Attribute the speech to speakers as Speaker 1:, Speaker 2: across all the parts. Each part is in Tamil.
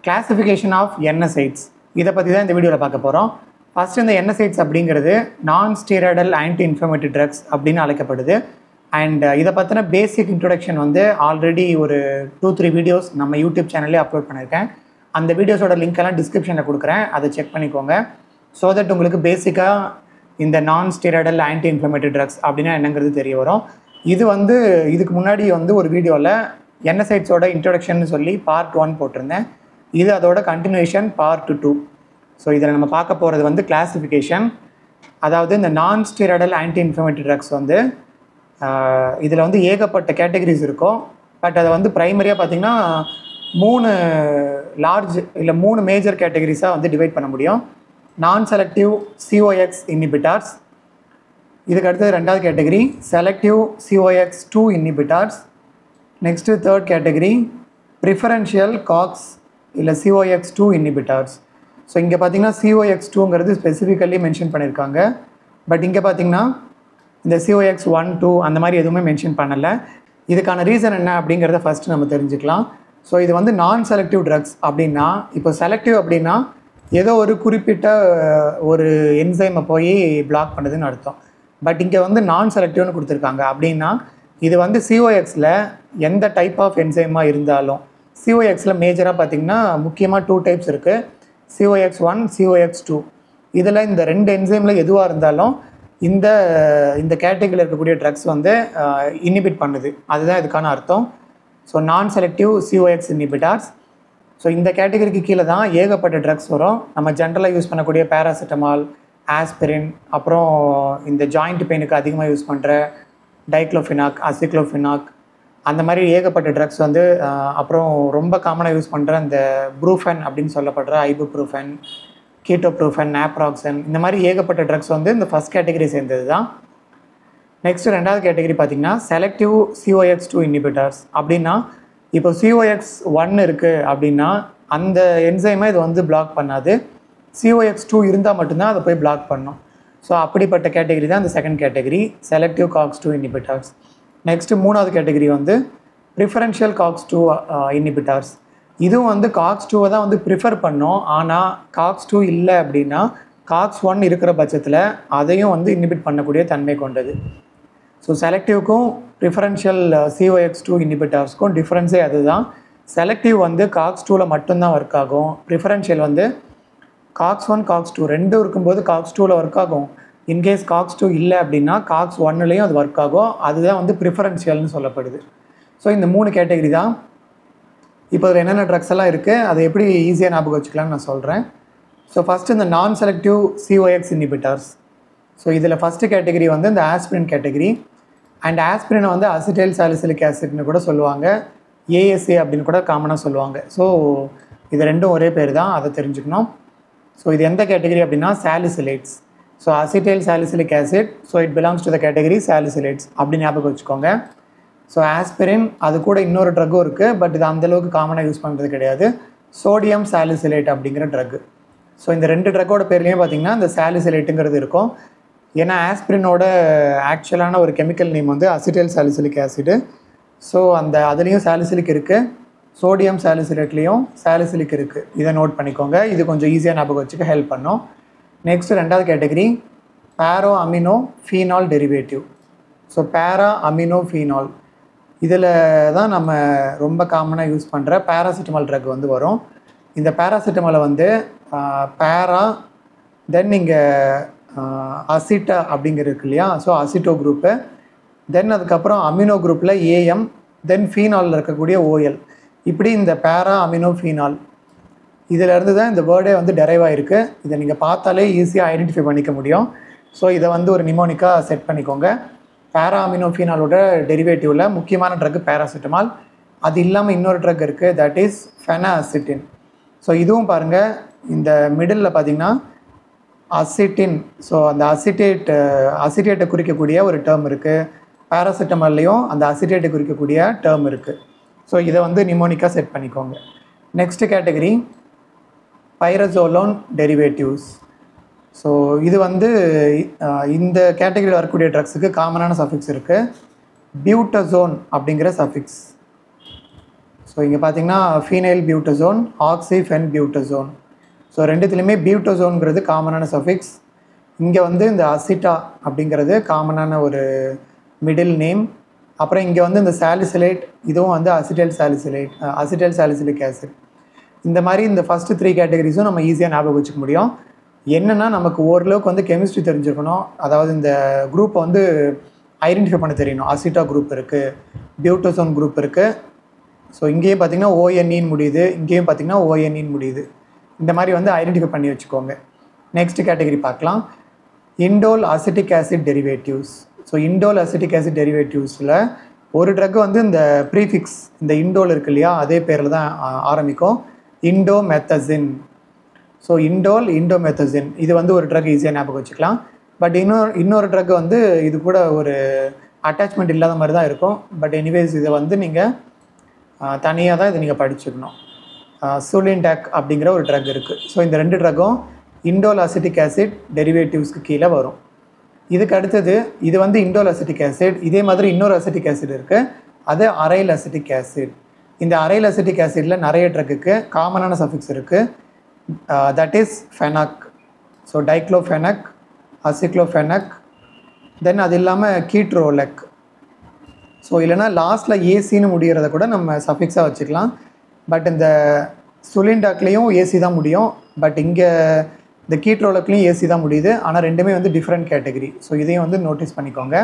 Speaker 1: கிளாசிஃபிகேஷன் ஆஃப் NSAIDs இதை பற்றி தான் இந்த வீடியோவில் பார்க்க போகிறோம். ஃபஸ்ட்டு இந்த NSAIDs அப்படிங்கிறது நான் ஸ்டீராய்டல் ஆன்டி இன்ஃப்ளமேட்டரி ட்ரக்ஸ் அப்படின்னு அழைக்கப்படுது. அண்ட் இதை பற்றின பேசிக் இன்ட்ரொடக்ஷன் வந்து ஆல்ரெடி ஒரு 2-3 வீடியோஸ் நம்ம யூடியூப் சேனல்லே அப்லோட் பண்ணியிருக்கேன். அந்த வீடியோஸோட லிங்க் எல்லாம் டிஸ்கிரிப்ஷனில் கொடுக்குறேன், அதை செக் பண்ணிக்கோங்க. ஸோ தட் உங்களுக்கு பேசிக்காக இந்த நான் ஸ்டீராய்டல் ஆன்டி இன்ஃப்ளமேட்டரி ட்ரக்ஸ் அப்படின்னா என்னங்கிறது தெரிய வரும். இது வந்து இதுக்கு முன்னாடி வந்து ஒரு வீடியோவில் NSAIDஸோட இன்ட்ரொடக்ஷன் சொல்லி பார்ட் 1 போட்டிருந்தேன். இது அதோட கண்டினியூஷன் பார்ட் 2. ஸோ இதில் நம்ம பார்க்க போகிறது வந்து கிளாசிஃபிகேஷன். அதாவது இந்த நான் ஸ்டீராய்டல் ஆன்டி இன்ஃப்ளமேட்டரி ட்ரக்ஸ் வந்து இதில் வந்து ஏகப்பட்ட கேட்டகரிஸ் இருக்கும். பட் அதை வந்து ப்ரைமரியாக பார்த்திங்கன்னா 3 மேஜர் கேட்டகரிஸாக வந்து டிவைட் பண்ண முடியும். நான் செலக்டிவ் COX இன்ஹிபிட்டார்ஸ், இதுக்கு அடுத்தது ரெண்டாவது category selective COX2 inhibitors. Next third category preferential cox இல்லை COX2 இன்ஹிபிட்டார்ஸ். ஸோ இங்கே பார்த்தீங்கன்னா COX2ங்கிறது ஸ்பெசிஃபிக்கலி மென்ஷன் பண்ணியிருக்காங்க. பட் இங்கே பார்த்தீங்கன்னா இந்த COX1, 2 அந்த மாதிரி எதுவுமே மென்ஷன் பண்ணலை. இதுக்கான ரீசன் என்ன அப்படிங்கிறத ஃபஸ்ட்டு நம்ம தெரிஞ்சுக்கலாம். ஸோ இது வந்து நான் செலக்டிவ் ட்ரக்ஸ் அப்படின்னா, இப்போ செலக்டிவ் அப்படின்னா ஏதோ ஒரு குறிப்பிட்ட ஒரு என்சைமை போய் பிளாக் பண்ணுதுன்னு அர்த்தம். பட் இங்கே வந்து நான் செலக்டிவ்னு கொடுத்துருக்காங்க. அப்படின்னா இது வந்து COXல எந்த டைப் ஆஃப் என்சைமாக இருந்தாலும், COXல மேஜராக பார்த்திங்கன்னா முக்கியமாக 2 டைப்ஸ் இருக்குது, COX1, COX2. இதில் இந்த 2 என்சைமில் எதுவாக இருந்தாலும் இந்த கேட்டகரியில் இருக்கக்கூடிய ட்ரக்ஸ் வந்து இன்ஹிபிட் பண்ணுது, அதுதான் இதுக்கான அர்த்தம். ஸோ நான் செலக்டிவ் COX இன்ஹிபிட்டார்ஸ். ஸோ இந்த கேட்டகரிக்கு கீழே தான் ஏகப்பட்ட ட்ரக்ஸ் வரும். நம்ம ஜென்ரலாக யூஸ் பண்ணக்கூடிய பேராசிட்டமால், ஆஸ்பிரின், அப்புறம் இந்த ஜாயிண்ட் பெயினுக்கு அதிகமாக யூஸ் பண்ணுற டைக்ளோஃபினாக், அசிக்ளோஃபினாக், அந்த மாதிரி ஏகப்பட்ட ட்ரக்ஸ் வந்து, அப்புறம் ரொம்ப காமனாக யூஸ் பண்ணுற இந்த ப்ரூஃபன் அப்படின்னு சொல்லப்படுற ஐபுப்ரூஃபன், கீட்டோப்ரூஃபன், நாப்ராக்சன், இந்த மாதிரி ஏகப்பட்ட ட்ரக்ஸ் வந்து இந்த ஃபஸ்ட் கேட்டகரி சேர்ந்தது தான். நெக்ஸ்ட்டு ரெண்டாவது கேட்டகரி பார்த்திங்கன்னா செலக்டிவ் COX2 இன்ஹிபிட்டார்ஸ். அப்படின்னா இப்போ COX1 இருக்குது அப்படின்னா அந்த என்சைமை இது வந்து பிளாக் பண்ணாது, COX2 இருந்தால் மட்டும்தான் அதை போய் பிளாக் பண்ணும். ஸோ அப்படிப்பட்ட கேட்டகரி தான் இந்த second category selective COX2 inhibitors. Next மூணாவது கேட்டகரி வந்து ப்ரிஃபரன்ஷியல் COX2 இன்ஹிபிட்டார்ஸ். இதுவும் வந்து COX2 தான் வந்து ப்ரிஃபர் பண்ணோம். ஆனால் COX2 இல்லை அப்படின்னா COX1 இருக்கிற பட்சத்தில் அதையும் வந்து இன்ஹிபிட் பண்ணக்கூடிய தன்மை கொண்டது. ஸோ செலக்டிவ்க்கும் ப்ரிஃபரன்ஷியல் COX2 இன்ஹிபிட்டார்ஸ்க்கும் டிஃப்ரென்ஸே அதுதான். செலக்டிவ் வந்து COX2வில் மட்டும்தான் ஒர்க் ஆகும். ப்ரிஃபரன்ஷியல் வந்து COX1, COX2 ரெண்டும் இருக்கும்போது COX2வில் ஒர்க் ஆகும். இன்கேஸ் COX2 இல்லை அப்படின்னா COX1லேயும் அது ஒர்க் ஆகும். அதுதான் வந்து ப்ரிஃபரன்ஷியல்னு சொல்லப்படுது. ஸோ இந்த 3 கேட்டகரி தான். இப்போ இதில் என்னென்ன ட்ரக்ஸ் எல்லாம் இருக்குது, அதை எப்படி ஈஸியாக ஞாபகம் வச்சுக்கலாம்னு நான் சொல்கிறேன். ஸோ ஃபஸ்ட்டு இந்த நான் செலக்டிவ் COX இன்ஹிபிட்டார்ஸ். ஸோ இதில் ஃபஸ்ட்டு கேட்டகரி வந்து இந்த ஆஸ்பிரின் கேட்டகரி. அண்ட் ஆஸ்பிரினை வந்து அசிட்டைல் சாலிசிலிக் ஆசிட்னு கூட சொல்லுவாங்க, ASA அப்படின்னு கூட காமனாக சொல்லுவாங்க. ஸோ இது ரெண்டும் ஒரே பேர் தான், அதை தெரிஞ்சுக்கணும். ஸோ இது எந்த கேட்டகரி அப்படின்னா salicylates. So acetyl salicylic acid, so it belongs to the category salicylates அப்படி ஞாபகம் வச்சுக்கோங்க. ஸோ ஆஸ்பிரின் அது கூட இன்னொரு ட்ரக்கும் இருக்குது, பட் இது அந்தளவுக்கு காமனாக யூஸ் பண்ணுறது கிடையாது, சோடியம் சாலிசிலேட் அப்படிங்கிற ட்ரக்கு. ஸோ இந்த 2 ட்ரக்கோட பேர்லேயும் பார்த்திங்கன்னா இந்த சாலிசிலேட்டுங்கிறது இருக்கும். ஏன்னா ஆஸ்பிரினோட ஆக்சுவலான ஒரு கெமிக்கல் நேம் வந்து அசிட்டைல் சாலிசிலிக் ஆசிடு. ஸோ அதுலேயும் சாலிசிலிக் இருக்குது, சோடியம் சாலிசிலேட்லேயும் சாலிசிலிக் இருக்குது. இதை நோட் பண்ணிக்கோங்க, இது கொஞ்சம் ஈஸியாக ஞாபகம் வச்சுக்க ஹெல்ப் பண்ணும். நெக்ஸ்ட்டு ரெண்டாவது கேட்டகரி பேரோ அமினோ ஃபீனால் டெரிவேட்டிவ். ஸோ பேரா அமினோ ஃபீனால் இதில் தான் நம்ம ரொம்ப காமனாக யூஸ் பண்ணுற பேராசிட்டமால் ட்ரக் வந்து வரும். இந்த பேராசிட்டமாலை வந்து பேரா, தென் இங்கே அசிட்டா அப்படிங்கிறது இருக்கு இல்லையா, ஸோ அசிட்டோ குரூப்பு, தென் அதுக்கப்புறம் அமினோ குரூப்பில் AM, தென் ஃபீனாலில் இருக்கக்கூடிய OL, இப்படி இந்த பேரா அமினோ ஃபீனால் இதிலேருந்து தான் இந்த வேர்டே வந்து டெரைவ் ஆகிருக்கு. இதை நீங்கள் பார்த்தாலே ஈஸியாக ஐடென்டிஃபை பண்ணிக்க முடியும். ஸோ இதை வந்து ஒரு நிமோனிக்காக செட் பண்ணிக்கோங்க. பேரா அமினோ ஃபீனாலோட டெரிவேட்டிவில் முக்கியமான ட்ரக் பேராசிட்டமால். அது இல்லாமல் இன்னொரு ட்ரக் இருக்குது, தட் இஸ் ஃபெனாசிட்டின். ஸோ இதுவும் பாருங்கள், இந்த மிடில் பார்த்திங்கன்னா அசிட்டின். ஸோ அந்த அசிட்டேட்டை குறிக்கக்கூடிய ஒரு டேர்ம் இருக்குது. பேராசிட்டமால்லையும் அந்த அசிட்டேட்டை குறிக்கக்கூடிய டேர்ம் இருக்குது. ஸோ இதை வந்து நிமோனிக்காக செட் பண்ணிக்கோங்க. Next category pyrazolone derivatives. So இது வந்து இந்த கேட்டகரியில் வரக்கூடிய ட்ரக்ஸுக்கு காமனான சஃபிக்ஸ் இருக்குது, பியூட்டசோன் அப்படிங்கிற சஃபிக்ஸ். ஸோ ஸோ இங்கே பார்த்தீங்கன்னா ஃபீனைல் பியூட்டசோன், ஆக்சிஃபென் பியூட்டசோன். ஸோ ரெண்டுத்துலேயுமே பியூட்டசோன்கிறது காமனான சஃபிக்ஸ். இங்கே வந்து இந்த அசிட்டா அப்படிங்கிறது காமனான ஒரு மிடில் நேம். அப்புறம் இங்கே வந்து இந்த சாலிசிலேட், இதுவும் வந்து அசிட்டைல் சாலிசிலிக் ஆசிட். இந்த மாதிரி இந்த ஃபஸ்ட்டு 3 கேட்டகரிஸும் நம்ம ஈஸியாக ஞாபகம் வச்சுக்க முடியும். என்னென்னா நமக்கு ஓரளவுக்கு வந்து கெமிஸ்ட்ரி தெரிஞ்சுக்கணும். அதாவது இந்த குரூப்பை வந்து ஐடென்டிஃபை பண்ண தெரியணும். அசிட்டா குரூப் இருக்குது, பியூட்டோசோன் குரூப் இருக்குது. ஸோ இங்கேயும் பார்த்திங்கன்னா ONEன்னு முடியுது, இங்கேயும் பார்த்திங்கன்னா ONEன்னு முடியுது. இந்த மாதிரி வந்து ஐடென்டிஃபை பண்ணி வச்சுக்கோங்க. நெக்ஸ்ட் கேட்டகரி பார்க்கலாம். Indole acetic acid derivatives. So indole acetic acid டெரிவேட்டிவ்ஸில் ஒரு ட்ரக் வந்து இந்த ப்ரீஃபிக்ஸ், இந்த இண்டோல் இருக்கு இல்லையா, அதே பேரில் தான் ஆரம்பிக்கும். இண்டோமெத்தசின். ஸோ இண்டோமெத்தசின் இது வந்து ஒரு ட்ரக் ஈஸியாக ஞாபகம் வச்சுக்கலாம். பட் இன்னொரு ட்ரக் வந்து இது கூட ஒரு அட்டாச்மெண்ட் இல்லாத மாதிரி தான் இருக்கும். பட் எனிவேஸ் இதை வந்து நீங்கள் தனியாக தான் இதை நீங்கள் படிச்சுக்கணும். சுலின்டாக் அப்படிங்கிற ஒரு ட்ரக் இருக்குது. ஸோ இந்த 2 ட்ரக்கும் இண்டோல் அசிட்டிக் ஆசிட் டெரிவேட்டிவ்ஸ்க்கு கீழே வரும். இதுக்கு அடுத்தது இது வந்து இண்டோல் அசிட்டிக் ஆசிட். இதே மாதிரி இன்னொரு அசிட்டிக் ஆசிட் இருக்குது, அது அரைல் அசிட்டிக் ஆசிட். இந்த அரைல் அசிட்டிக் ஆசிடில் நிறைய ட்ரக்குக்கு காமனான சஃபிக்ஸ் இருக்குது. That is fenac. So diclofenac, aceclofenac, then அது இல்லாமல் கீட்ரோலக். ஸோ இல்லைனா லாஸ்ட்டில் ஏசின்னு முடிகிறத கூட நம்ம சஃபிக்ஸாக வச்சுக்கலாம். பட் இந்த சுலின்டாக்லேயும் ஏசி தான் முடியும். பட் இங்கே இந்த கீட்ரோலக்லேயும் ஏசி தான் முடியுது. ஆனால் ரெண்டுமே வந்து டிஃப்ரெண்ட் கேட்டகரி. ஸோ இதையும் வந்து நோட்டீஸ் பண்ணிக்கோங்க.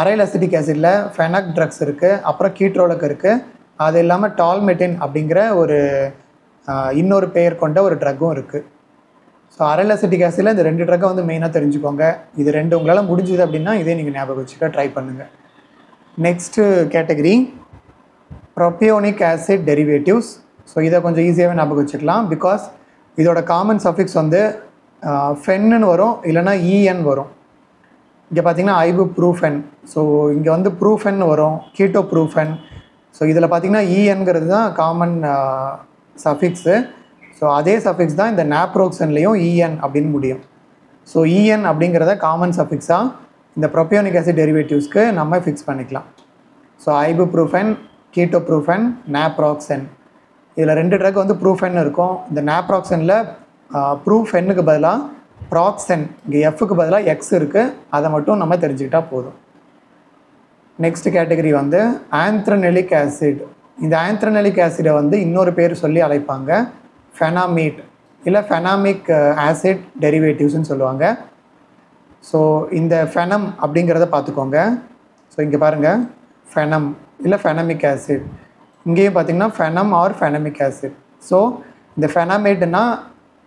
Speaker 1: அரைல் அசிட்டிக் ஆசிடில் ஃபெனாக் ட்ரக்ஸ் இருக்குது, அப்புறம் கீட்ரோலக் இருக்குது. அது இல்லாமல் டால்மெட்டின் அப்படிங்கிற ஒரு இன்னொரு பெயர் கொண்ட ஒரு ட்ரக்கும் இருக்குது. ஸோ அரைல் அசிட்டிக் ஆசிடில் இந்த 2 ட்ரக்கை வந்து மெயினாக தெரிஞ்சுக்கோங்க. இது 2 உங்களால் முடிஞ்சுது அப்படின்னா இதே நீங்கள் ஞாபகம் வச்சுக்க ட்ரை பண்ணுங்கள். Next category propionic acid derivatives. So இதை கொஞ்சம் ஈஸியாகவே ஞாபகம் வச்சுக்கலாம். பிகாஸ் இதோட காமன் சஃபிக்ஸ் வந்து ஃபென்னு வரும், இல்லைனா EN வரும். இங்கே பார்த்தீங்கன்னா ஐபுப்ரூஃபென். ஸோ இங்கே வந்து ப்ரூஃபென் வரும், கீட்டோப்ரூஃபென். ஸோ இதில் பார்த்தீங்கன்னா ENங்கிறது தான் காமன் சஃபிக்ஸு. ஸோ அதே சஃபிக்ஸ் தான் இந்த நாப்ரோக்சன்லேயும் EN அப்படின்னு முடியும். ஸோ EN அப்படிங்கிறத காமன் சஃபிக்ஸாக இந்த ப்ரோபியோனிக் ஆசிட் டெரிவேட்டிவ்ஸ்க்கு நம்ம ஃபிக்ஸ் பண்ணிக்கலாம். ஸோ ஐபுப்ரூஃபென், கீட்டோப்ரூஃபென், நாப்ராக்சன். இதில் 2 ட்ரக் வந்து ப்ரூஃபென் இருக்கும். இந்த நாப்ராக்சனில் ப்ரூஃபென்னுக்கு பதிலாக ப்ராக்சன், இங்கே எஃப்க்கு பதிலாக எக்ஸ் இருக்குது. அதை மட்டும் நம்ம தெரிஞ்சுக்கிட்டால் போதும். நெக்ஸ்ட் கேட்டகரி வந்து ஆந்த்ரனெலிக் ஆசிட். இந்த ஆந்த்ரனெலிக் ஆசிடை வந்து இன்னொரு பேர் சொல்லி அழைப்பாங்க, ஃபெனாமீட் இல்லை ஃபெனாமிக் ஆசிட் டெரிவேட்டிவ்ஸ்னு சொல்லுவாங்க. ஸோ இந்த ஃபெனம் அப்படிங்கிறத பார்த்துக்கோங்க. ஸோ இங்கே பாருங்கள், ஃபெனம் இல்லை ஃபெனமிக் ஆசிட். இங்கேயும் பார்த்திங்கன்னா ஃபெனம் ஆர் ஃபெனமிக் ஆசிட். ஸோ இந்த ஃபெனாமேட்னா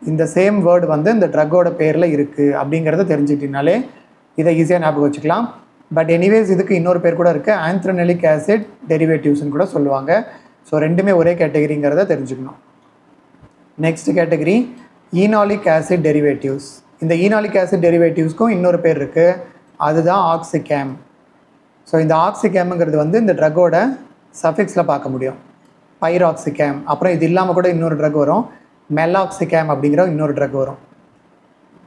Speaker 1: இந்த சேம் வேர்டு வந்து இந்த ட்ரக்கோட பேரில் இருக்குது அப்படிங்கிறத தெரிஞ்சுக்கிட்டீங்கனாலே இதை ஈஸியாக ஞாபகம் வச்சுக்கலாம். பட் எனிவேஸ் இதுக்கு இன்னொரு பேர் கூட இருக்குது, ஆந்த்ரனெலிக் ஆசிட் டெரிவேட்டிவ்ஸ்னு கூட சொல்லுவாங்க. ஸோ ரெண்டுமே ஒரே கேட்டகரிங்கிறத தெரிஞ்சுக்கணும். Next category enolic acid derivatives. இந்த ஈனாலிக் ஆசிட் டெரிவேட்டிவ்ஸ்க்கும் இன்னொரு பேர் இருக்குது, அதுதான் ஆக்சிகேம். ஸோ இந்த ஆக்சிகேமுங்கிறது வந்து இந்த ட்ரக்கோட சஃபிக்ஸில் பார்க்க முடியும், பைராக்சிகேம். அப்புறம் இது இல்லாமல் கூட இன்னொரு ட்ரக் வரும், மெலாக்சிகேம் அப்படிங்கிற இன்னொரு ட்ரக் வரும்.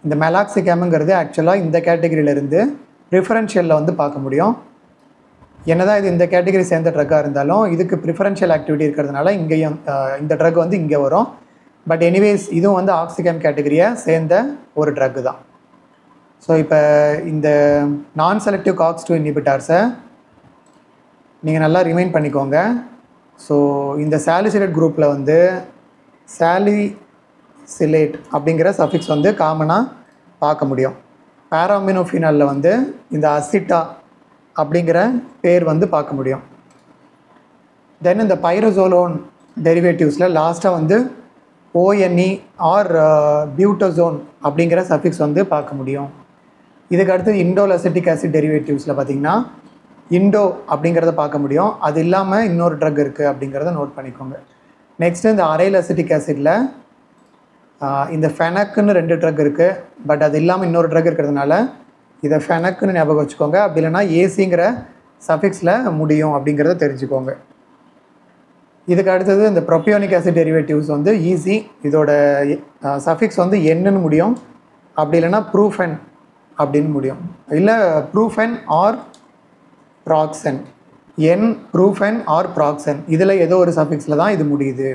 Speaker 1: இந்த மெலாக்சிகேமுங்கிறது ஆக்சுவலாக இந்த கேட்டகரியிலேருந்து ப்ரிஃபரன்ஷியலில் வந்து பார்க்க முடியும். என்னதான் இது இந்த கேட்டகரி சேர்ந்த ட்ரக்காக இருந்தாலும் இதுக்கு ப்ரிஃபரன்ஷியல் ஆக்டிவிட்டி இருக்கிறதுனால இங்கேயும் இந்த ட்ரக் வந்து இங்கே வரும். பட் எனிவேஸ் இதுவும் வந்து ஆக்சிகேம் கேட்டகரியை சேர்ந்த ஒரு ட்ரக்கு தான். ஸோ இப்போ இந்த நான் செலக்டிவ் COX-2 இன்ஹிபிட்டார்ஸை நீங்கள் நல்லா ரிமைண்ட் பண்ணிக்கோங்க. ஸோ இந்த சாலிசிலேட் குரூப்பில் வந்து சாலிசிலேட் அப்படிங்கிற சஃபிக்ஸ் வந்து காமனாக பார்க்க முடியும். பேராமினோஃபினாலில் வந்து இந்த அசிட்டா அப்படிங்கிற பேர் வந்து பார்க்க முடியும். தென் இந்த பைரசோலோன் டெரிவேட்டிவ்ஸில் லாஸ்ட்டாக வந்து ONE ஆர் பியூட்டோசோன் அப்படிங்கிற சஃபிக்ஸ் வந்து பார்க்க முடியும். இதுக்கு அடுத்து இண்டோல் அசிட்டிக் ஆசிட் டெரிவேட்டிவ்ஸில் பார்த்திங்கன்னா இண்டோ அப்படிங்கிறத பார்க்க முடியும். அது இல்லாமல் இன்னொரு ட்ரக் இருக்குது அப்படிங்கிறத நோட் பண்ணிக்கோங்க. நெக்ஸ்ட்டு இந்த அரைல் அசிட்டிக் ஆசிடில் இந்த ஃபெனக்குன்னு 2 ட்ரக் இருக்குது. பட் அது இல்லாமல் இன்னொரு ட்ரக் இருக்கிறதுனால இதை ஃபெனக்குன்னு ஞாபகம் வச்சுக்கோங்க. அப்படி இல்லைனா ஏசிங்கிற சஃபிக்ஸில் முடியும் அப்படிங்கிறத தெரிஞ்சுக்கோங்க. இதுக்கு அடுத்தது இந்த ப்ரோபியோனிக் ஆசிட் டெரிவேட்டிவ்ஸ் வந்து ஈஸி. இதோட சஃபிக்ஸ் வந்து என்னன்னு முடியும், அப்படி இல்லைனா ப்ரூஃபென் அப்படின்னு முடியும், இல்லை ப்ரூஃபென் ஆர் ப்ராக்சன் என் ப்ரூஃபன் ஆர் ப்ராக்சன் இதில் ஏதோ ஒரு சஃபிக்ஸில் தான் இது முடியுது.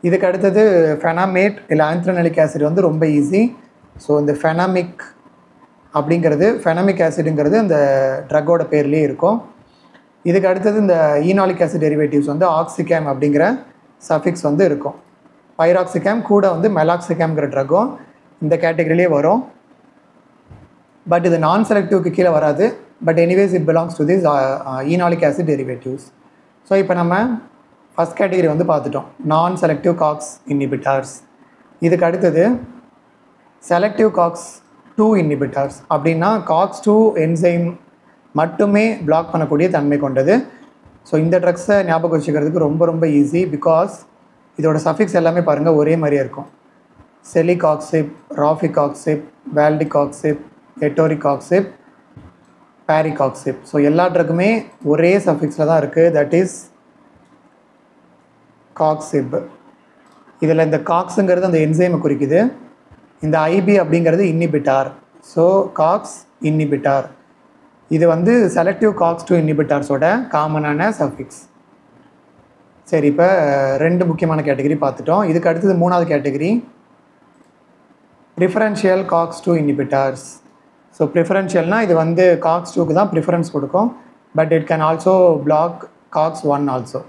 Speaker 1: இதுக்கு அடுத்தது ஃபெனாமேட் இல்லை ஆந்த்ரனலிக் ஆசிட் வந்து ரொம்ப ஈஸி. ஸோ இந்த ஃபெனாமிக் அப்படிங்கிறது ஃபெனாமிக் ஆசிடுங்கிறது அந்த ட்ரக்கோட பேர்லேயே இருக்கும். இதுக்கு அடுத்தது இந்த ஈனாலிக் ஆசிட் டெரிவேட்டிவ்ஸ் வந்து ஆக்சிகேம் அப்படிங்கிற சஃபிக்ஸ் வந்து இருக்கும். பைராக்சிகேம் கூட வந்து மெலாக்சிகேம்ங்கிற ட்ரக்கும் இந்த கேட்டகரியிலே வரும். பட் இது நான் செலக்டிவ்க்கு கீழே வராது. But anyways it belongs to this enolic acid derivatives. So இப்போ நம்ம ஃபஸ்ட் கேட்டகரி வந்து பார்த்துட்டோம், நான் செலக்டிவ் காக்ஸ் இன்ஹிபிட்டார்ஸ். இதுக்கு அடுத்தது செலக்டிவ் காக்ஸ் 2 இன்ஹிபிட்டார்ஸ். அப்படின்னா காக்ஸ் 2 என்சைம் மட்டுமே பிளாக் பண்ணக்கூடிய தன்மை கொண்டது. ஸோ இந்த ட்ரக்ஸை ஞாபகம் வச்சுக்கிறதுக்கு ரொம்ப ரொம்ப ஈஸி. பிகாஸ் இதோட சஃபிக்ஸ் எல்லாமே பாருங்கள் ஒரே மாதிரியே இருக்கும். செலிகாக்சிப், ராஃபிகாக்சிப், வேல்டிகாக்சிப், எட்டோரிகாக்சிப், பேரிகாக்சிப். ஸோ எல்லா ட்ரக்குமே ஒரே சஃபிக்ஸில் தான் இருக்குது, தட் இஸ் காக்சிப். இதில் இந்த காக்ஸுங்கிறது அந்த என்சைமை குறிக்குது. இந்த ஐபி அப்படிங்கிறது இன்ஹிபிட்டார். ஸோ காக்ஸ் இன்ஹிபிட்டார் இது வந்து செலக்டிவ் காக்ஸ் 2 இன்ஹிபிட்டார்ஸோட காமனான சஃபிக்ஸ். சரி, இப்போ 2 முக்கியமான கேட்டகரி பார்த்துட்டோம். இதுக்கு அடுத்தது 3வது category preferential COX 2 inhibitors. So ப்ரிஃபரன்ஷியல்னால் இது வந்து காக்ஸ் 2க்கு தான் ப்ரிஃபரன்ஸ் கொடுக்கும். But it can also block COX 1 also.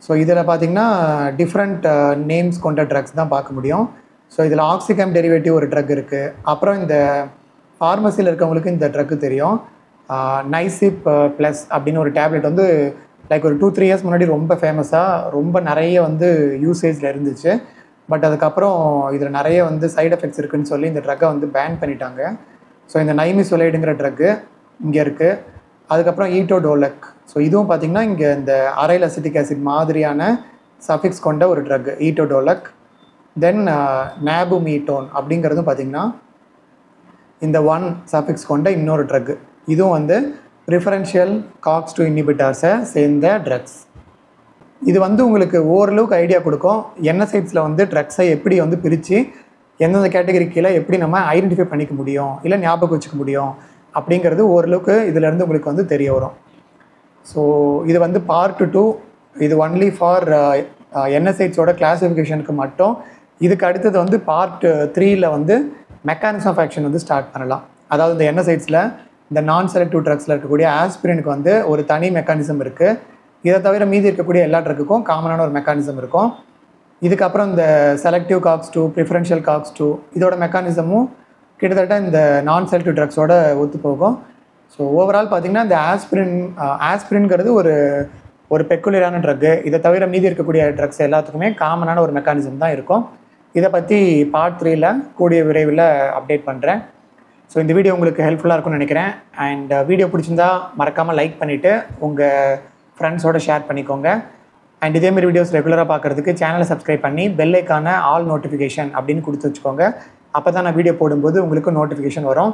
Speaker 1: So இதில் பார்த்திங்கன்னா டிஃப்ரெண்ட் நேம்ஸ் கொண்ட ட்ரக்ஸ் தான் பார்க்க முடியும். ஸோ இதில் ஆக்சிகேம் டெரிவேட்டிவ் ஒரு ட்ரக் இருக்குது. அப்புறம் இந்த ஃபார்மசியில் இருக்கவங்களுக்கு இந்த ட்ரக்கு தெரியும், நைசிப் ப்ளஸ் அப்படின்னு ஒரு டேப்லெட் வந்து லைக் ஒரு 2-3 இயர்ஸ் முன்னாடி ரொம்ப ஃபேமஸாக ரொம்ப நிறைய வந்து யூசேஜில் இருந்துச்சு. பட் அதுக்கப்புறம் இதில் நிறைய வந்து சைடு எஃபெக்ட்ஸ் இருக்குதுன்னு சொல்லி இந்த ட்ரக்கை வந்து பேன் பண்ணிட்டாங்க. ஸோ இந்த நைமிசோலைடுங்கிற ட்ரக்கு இங்கே இருக்குது. அதுக்கப்புறம் ஈட்டோடோலக். ஸோ இதுவும் பார்த்திங்கன்னா இங்கே இந்த அரைல் அசிட்டிக் ஆசிட் மாதிரியான சஃபிக்ஸ் கொண்ட ஒரு ட்ரக் ஈட்டோடோலக். தென் நேபுமீட்டோன் அப்படிங்கிறதும் பார்த்திங்கன்னா இந்த 1 சஃபிக்ஸ் கொண்ட இன்னொரு ட்ரக்கு. இதுவும் வந்து ப்ரிஃபரன்ஷியல் காக்ஸ் 2 இன்ஹிபிட்டார்ஸை சேர்ந்த ட்ரக்ஸ். இது வந்து உங்களுக்கு ஓரளவுக்கு ஐடியா கொடுக்கும் என்எஸ்ஐட்ஸில் வந்து ட்ரக்ஸை எப்படி வந்து பிரித்து எந்தெந்த கேட்டகரி கீழே எப்படி நம்ம ஐடென்டிஃபை பண்ணிக்க முடியும் இல்லை ஞாபகம் வச்சுக்க முடியும் அப்படிங்கிறது ஓரளவுக்கு இதிலேருந்து உங்களுக்கு வந்து தெரிய வரும். ஸோ இது வந்து பார்ட் 2. இது ஒன்லி ஃபார் என்எஸ்ஐட்ஸோட கிளாஸிஃபிகேஷனுக்கு மட்டும். இதுக்கு அடுத்தது வந்து பார்ட் 3ல் வந்து மெக்கானிசம் ஆஃப் ஆக்ஷன் வந்து ஸ்டார்ட் பண்ணலாம். அதாவது இந்த என்எஸ்ஐட்ஸில் இந்த நான் செலக்டிவ் ட்ரக்ஸில் இருக்கக்கூடிய ஆஸ்பிரினுக்கு வந்து ஒரு தனி மெக்கானிசம் இருக்குது. இதை தவிர மீதி இருக்கக்கூடிய எல்லா ட்ரக்குக்கும் காமனான ஒரு மெக்கானிசம் இருக்கும். இதுக்கப்புறம் இந்த செலக்டிவ் காக்ஸ் 2, ப்ரிஃபரன்ஷியல் காக்ஸ் 2 இதோட மெக்கானிசமும் கிட்டத்தட்ட இந்த நான் செலக்டிவ் ட்ரக்ஸோட ஒத்து போகும். ஸோ ஓவரால் பார்த்திங்கன்னா இந்த ஆஸ்பிரின்ங்கிறது ஒரு பெக்குலரான ட்ரக்கு. இதை தவிர மீதி இருக்கக்கூடிய ட்ரக்ஸ் எல்லாத்துக்குமே காமனான ஒரு மெக்கானிசம் தான் இருக்கும். இதை பற்றி பார்ட் 3ல் கூடிய விரைவில் அப்டேட் பண்ணுறேன். ஸோ இந்த வீடியோ உங்களுக்கு ஹெல்ப்ஃபுல்லாக இருக்கும்னு நினைக்கிறேன். அண்ட் வீடியோ பிடிச்சிருந்தா மறக்காமல் லைக் பண்ணிவிட்டு உங்கள் ஃப்ரெண்ட்ஸோடு ஷேர் பண்ணிக்கோங்க. அண்ட் இதேமாதிரி வீடியோஸ் ரெகுலராக பார்க்குறதுக்கு சேனலை சப்ஸ்கிரைப் பண்ணி பெல் ஐக்கான ஆல் நோட்டிஃபிகேஷன் அப்படின்னு கொடுத்து வச்சுக்கோங்க. அப்போ தான் நான் வீடியோ போடும்போது உங்களுக்கு நோட்டிஃபிகேஷன் வரும்.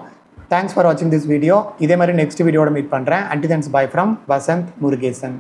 Speaker 1: தேங்க்ஸ் ஃபார் வாட்சிங் திஸ் வீடியோ. இதே மாதிரி நெக்ஸ்ட் வீடியோட மீட் பண்ணுறேன். Until then by from Vasanth Murugesan.